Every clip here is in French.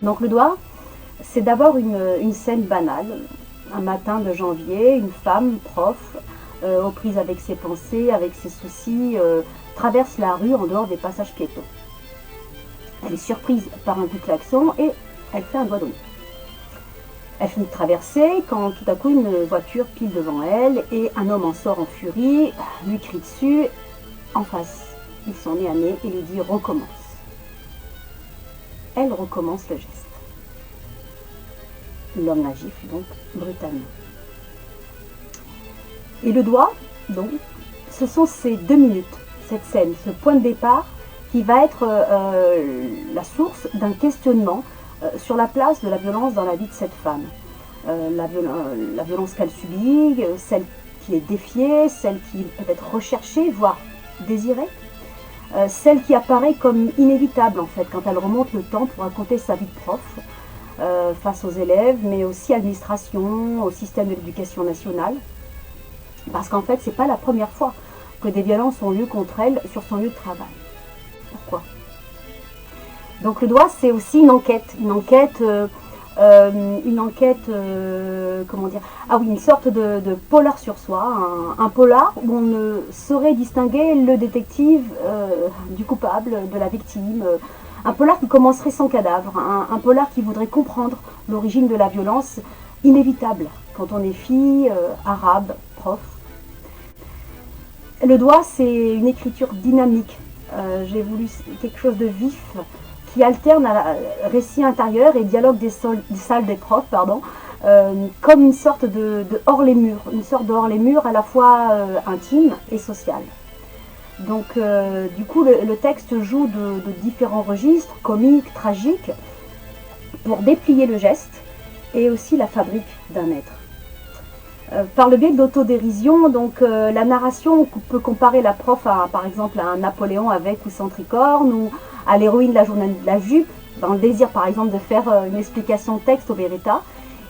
Donc le doigt, c'est d'abord une scène banale. Un matin de janvier, une femme, prof, aux prises avec ses pensées, avec ses soucis, traverse la rue en dehors des passages piétons. Elle est surprise par un coup de klaxon et elle fait un doigt d'honneur. Elle finit de traverser quand tout à coup une voiture pile devant elle et un homme en sort en furie, lui crie dessus. En face, ils sont nez à nez et lui dit recommence. Elle recommence le geste. L'homme la gifle donc brutalement. Et le doigt, donc, ce sont ces 2 minutes, cette scène, ce point de départ qui va être la source d'un questionnement sur la place de la violence dans la vie de cette femme. La violence qu'elle subit, celle qui est défiée, celle qui peut être recherchée, voire désirée, celle qui apparaît comme inévitable en fait quand elle remonte le temps pour raconter sa vie de prof face aux élèves, mais aussi à l'administration, au système de l'éducation nationale. Parce qu'en fait, c'est pas la première fois que des violences ont lieu contre elle sur son lieu de travail. Pourquoi? Donc le doigt, c'est aussi une enquête, comment dire? Ah oui, une sorte de polar sur soi, un polar où on ne saurait distinguer le détective du coupable, de la victime. Un polar qui commencerait sans cadavre, un polar qui voudrait comprendre l'origine de la violence inévitable quand on est fille, arabe, prof. Le doigt, c'est une écriture dynamique. J'ai voulu quelque chose de vif qui alterne à récit intérieur et dialogue des salles des profs, comme une sorte de hors les murs, une sorte de hors les murs à la fois intime et social. Donc du coup le texte joue de différents registres, comiques, tragiques, pour déplier le geste et aussi la fabrique d'un être. Par le biais de l'autodérision, donc la narration peut comparer la prof à, par exemple, à un Napoléon avec ou sans tricorne, ou à l'héroïne de la journée de la jupe, dans le désir par exemple de faire une explication de texte au Vérita.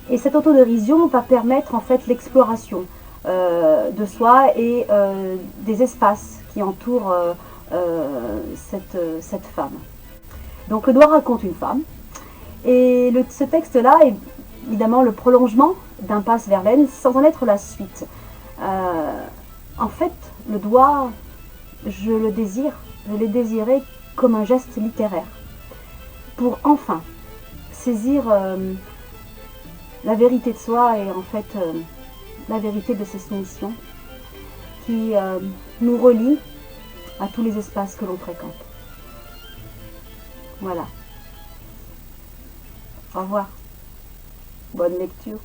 Et cette autodérision va permettre en fait l'exploration de soi et des espaces qui entourent cette femme. Donc le doigt raconte une femme, et ce texte-là est évidemment le prolongement d'Impasse Verlaine sans en être la suite. En fait, le doigt, je l'ai désiré comme un geste littéraire, pour enfin saisir la vérité de soi et en fait la vérité de ses soumissions qui nous relie à tous les espaces que l'on fréquente. Voilà. Au revoir. Bonne lecture.